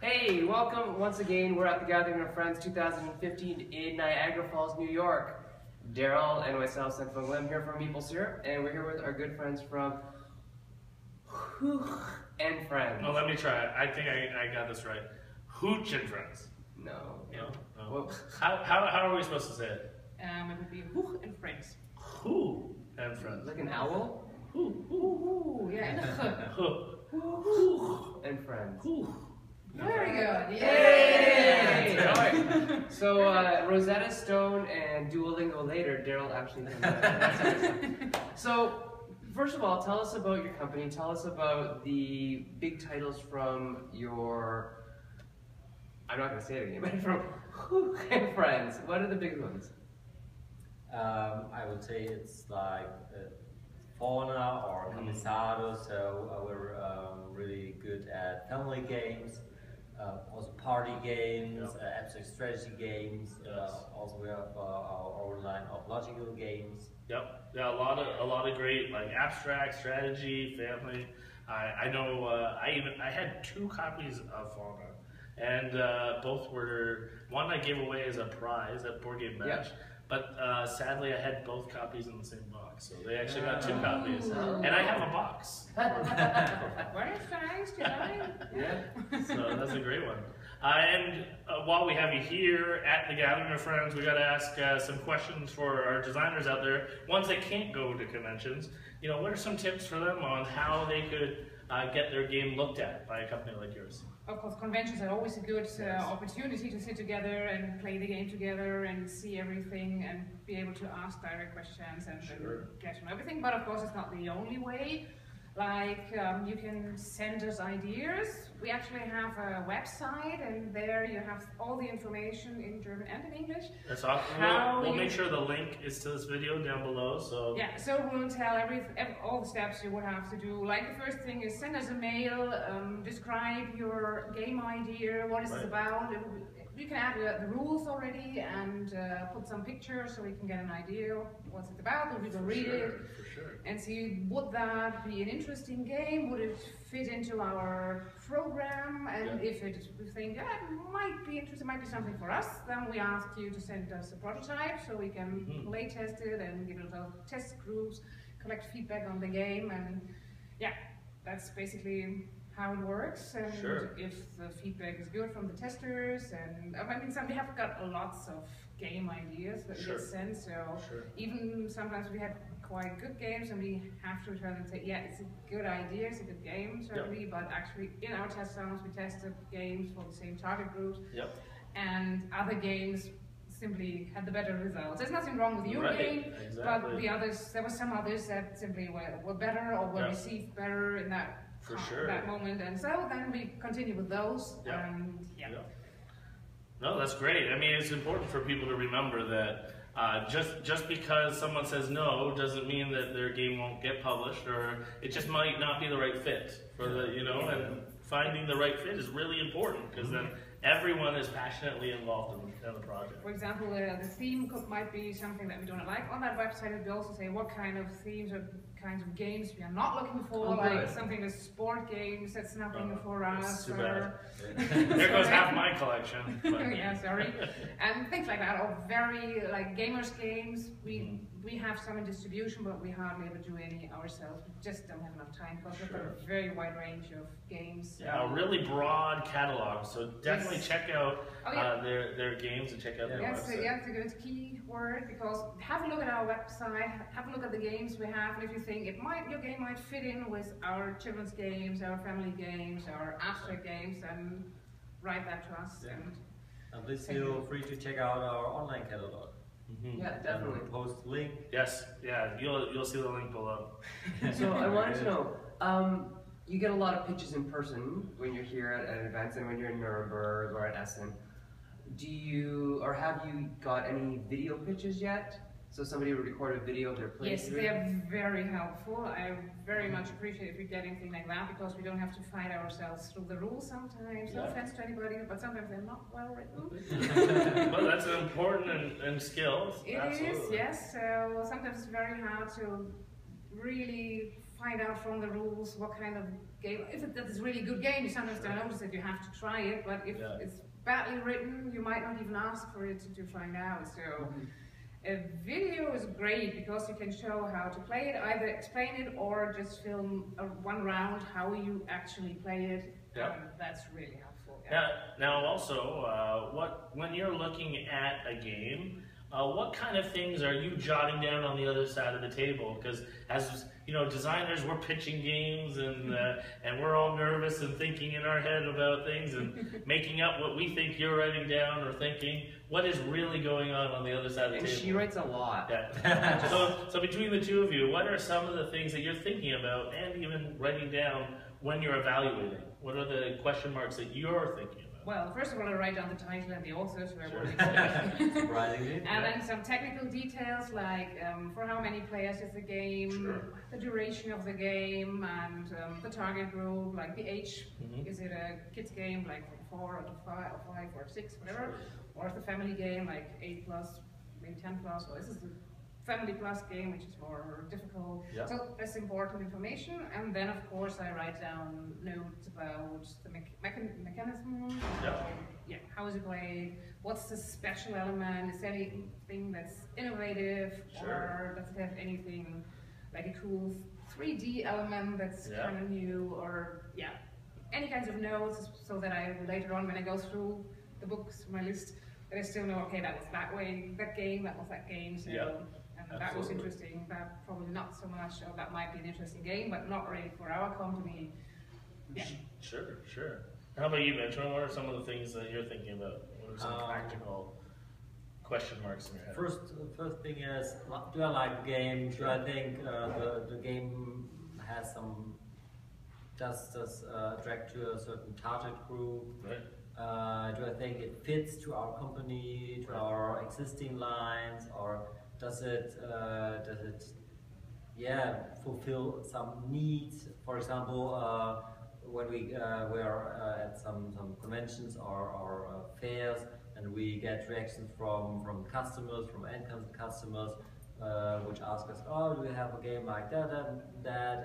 Hey, welcome once again. We're at the Gathering of Friends 2015 in Niagara Falls, New York. Daryl and myself, Central Glim, here from Meeple Syrup, and we're here with our good friends from Huch and Friends. No, let me try it. I think I got this right. Huch and Friends. No. No? No. Well, How are we supposed to say it? It would be Huch and Friends. Who and Friends. like an owl? Ooh, yeah, and a Huch and Friends. Very good. Yay! Alright. So, Rosetta Stone and Duolingo later, Daryl actually can that's So, first of all, tell us about your company. Tell us about the big titles from your, I'm not going to say it again, but from Huch and Friends. What are the big ones? I would say it's like Fauna or Camisado, so we're really good at family games, also party games, abstract strategy games. Also, we have our line of logical games. Yep. Yeah, a lot of great like abstract strategy, family. I know. I had 2 copies of Fauna, and both were one I gave away as a prize at Board Game Match. Yep. But sadly, I had both copies in the same box, so they actually got 2 copies, and I have a box. Very nice design. Yeah. So that's a great one. And while we have you here at the Gathering of Friends, we got to ask some questions for our designers out there, ones that can't go to conventions. You know, what are some tips for them on how they could get their game looked at by a company like yours? Of course, conventions are always a good opportunity to sit together and play the game together and see everything and be able to ask direct questions and get to know everything. But of course, it's not the only way. Like, you can send us ideas. We actually have a website, and there you have all the information in German and in English. That's awesome. We'll make sure the link is to this video down below. So yeah, so we'll tell all the steps you would have to do. Like the first thing is send us a mail, describe your game idea, what is it about. You can add the rules already and put some pictures so we can get an idea what's it about, and we will read it and see, would that be an interesting game, would it fit into our program, and if we think, yeah, it might be interesting, might be something for us, then we ask you to send us a prototype so we can play test it and give it to test groups, collect feedback on the game, and yeah, that's basically how it works, and if the feedback is good from the testers, and I mean, we have got lots of game ideas that we get sent, so even sometimes we have quite good games and we have to return and say, yeah, it's a good idea, it's a good game, certainly, but actually in our test zones we tested games for the same target groups, and other games simply had the better results. There's nothing wrong with your game, but the others, there were some others that simply were better or were received better in that that moment, and so then we continue with those. No, that's great. I mean, it's important for people to remember that just because someone says no doesn't mean that their game won't get published, or it just might not be the right fit for the, you know, and finding the right fit is really important, because then everyone is passionately involved in the project. For example, the theme might be something that we don't like. On that website, we also say what kind of themes or kinds of games we are not looking for, like something that's sport games, that's nothing for us. Too bad. There goes half my collection. Yeah, sorry. And things like that, or very like gamers games. We have some in distribution, but we hardly ever do any ourselves. We just don't have enough time because we've got a very wide range of games. Yeah, a really broad catalog. So definitely check out their games and check out their website. Yeah, it's a good key word, because have a look at our website, have a look at the games we have, and if you think your game might fit in with our children's games, our family games, our abstract games, then write that to us. And please feel free to check out our online catalog. Yeah, definitely. Post link. Yes, yeah, you'll see the link below. So I wanted to know, you get a lot of pitches in person when you're here at events and when you're in Nuremberg or at Essen. Do you, or have you got any video pitches yet? So somebody would record a video of their playthrough? Yes, they are very helpful. I very much appreciate if you get anything like that, because we don't have to fight ourselves through the rules sometimes. No offense to anybody, but sometimes they're not well written. Well, that's an important and skill. It is, yes. So sometimes it's very hard to really find out from the rules what kind of game. If it is a really good game, you sometimes don't notice it. You have to try it. But if it's badly written, you might not even ask for it to find out. So. A video is great because you can show how to play it, either explain it or just film one round how you actually play it. That's really helpful. Now also, when you're looking at a game, what kind of things are you jotting down on the other side of the table? Because as you know, designers, we're pitching games and we're all nervous and thinking in our head about things and making up what we think you're writing down or thinking. What is really going on the other side of the table? And she writes a lot. Yeah. so between the two of you, what are some of the things that you're thinking about and even writing down when you're evaluating? What are the question marks that you're thinking about? Well, first of all, I write down the title and the author, so and then some technical details like for how many players is the game, the duration of the game, and the target group, like the age. Is it a kids game like from 4 to 5 or 6, whatever, or is it a family game like 8 plus, maybe 10 plus, or is this a family plus game, which is more difficult. So that's important information. And then, of course, I write down notes about the mechanism. How is it played? What's the special element? Is there anything that's innovative? Or does it have anything like a cool 3D element that's kind of new? Or, any kinds of notes so that I later on, when I go through the books, my list, that I still know, okay, that was that way, that game, that was that game. So. That was interesting, that probably not so much, or that might be an interesting game, but not really for our company. Sure. How about you, Mitch? What are some of the things that you're thinking about? What are some practical question marks in your head? First thing is, do I like the game? Do I think the game has some, does attract to a certain target group? Right. Do I think it fits to our company, to our existing lines, or does it fulfill some needs? For example, when we are at some conventions or fairs, and we get reactions from customers, from end customers, which ask us, "Oh, do we have a game like that and that?"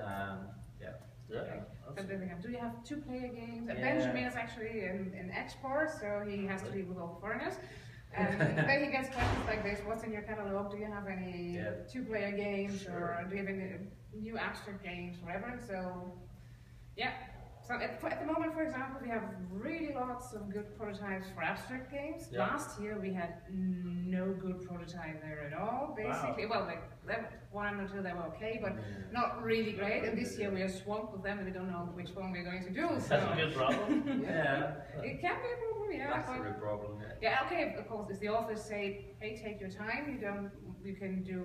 Do you have 2-player games? Benjamin is actually in export, so he has to deal with all the foreigners. And then he gets questions like this: what's in your catalog? Do you have any 2-player games, or do you have any new abstract games, whatever? So, So at the moment, for example, we have really lots of good prototypes for abstract games. Last year we had no good prototype there at all, basically. Well, like 1 or 2 that were okay, but not really great. And this year we are swamped with them and we don't know which one we're going to do. So. That's a good problem. It can be a problem, That's a good problem, okay, of course, if the authors say, hey, take your time, you can do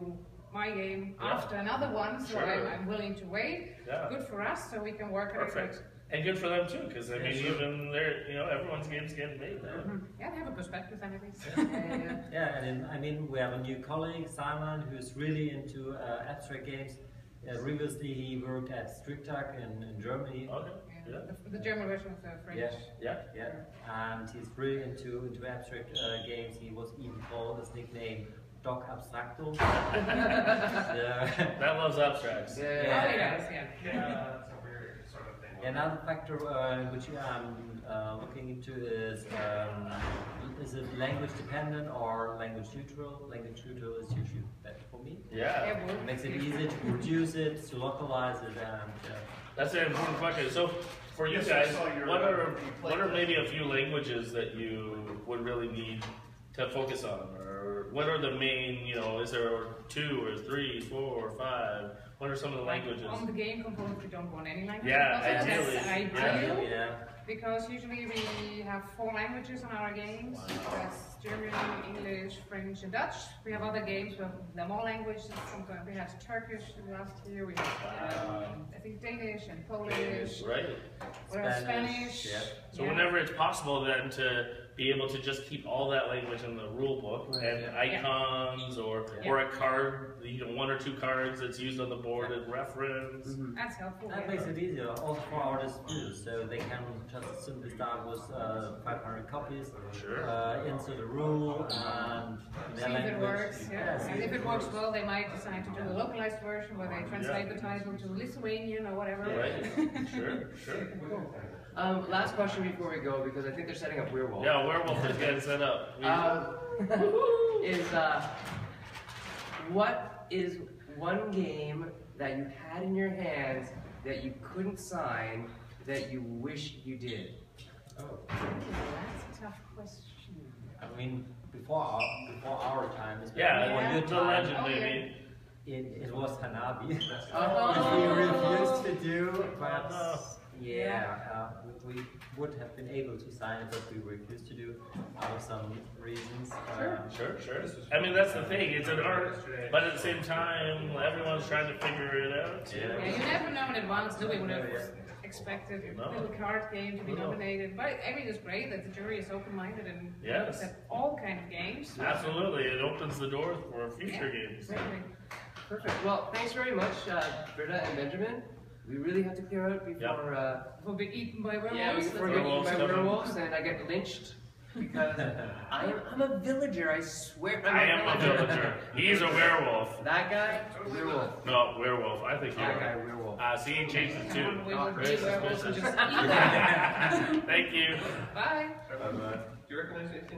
my game after another one, so I'm willing to wait. Good for us, so we can work on it. And good for them too, because I mean, even they're, everyone's game's getting made now. They have a perspective on it. And I mean, we have a new colleague, Simon, who's really into abstract games. Previously, he worked at Strictag in Germany. The German version of the French. And he's really into abstract games. He was even called his nickname Doc Abstracto. That loves abstracts. Another factor which I'm looking into is it language dependent or language neutral? Language neutral is usually better for me. It makes it easy to produce it, to localize it, and that's an important question. So for you guys, what are maybe a few languages that you would really need to focus on, or what are the main? Is there 2 or 3, 4 or 5? What are some of the languages? On the game component, we don't want any language. Ideally. That's ideal. Because usually we have 4 languages on our games. That's German, English, French, and Dutch. We have other games where there are more languages. Sometimes we had Turkish last year. We had, I think, Danish and Polish. Spanish. So whenever it's possible then to be able to just keep all that language in the rule book and icons or a card, 1 or 2 cards that's used on the board. worded reference. That's helpful. That Yeah. makes it easier also for our distributors, so they can just simply start with 500 copies, Sure. insert the rule, and See their if it language. works. Yeah. Yes, And if it works well, they might decide to do a localized version where they translate the title to Lithuanian or whatever. Right. Sure. Last question before we go, because I think they're setting up Werewolf. Yeah, Werewolf is getting set up. Is what is one game that you had in your hands that you couldn't sign that you wish you did? Oh, that's a tough question. I mean, before our time, Yeah, Yeah. the legend maybe. it was Hanabi. Oh. We refused to do, but no. we would have been able to sign it, but we refused to do out of some reasons. Sure. I mean, that's the thing. It's an art, but at the same time, everyone's trying to figure it out. Yeah, you never know in advance, do we would have expected a No. little card game to be No. nominated. But I mean, it's great that the jury is open-minded and Yes. accept all kind of games. Absolutely, it opens the door for future Yeah, games. exactly. Perfect. Well, thanks very much, Britta and Benjamin. We really have to clear out before. We'll be eaten by werewolves. Yeah, that's before all. we get eaten Werewolves by coming. werewolves and I get lynched because I'm a villager. I swear. I am a villager. He's a werewolf. That guy, werewolf. No, werewolf. I think That guy, you're. werewolf. See, he changed it too. We would be Very werewolves and suspicious. just eat them. Thank you. Bye. Bye-bye. Do you recognize anything?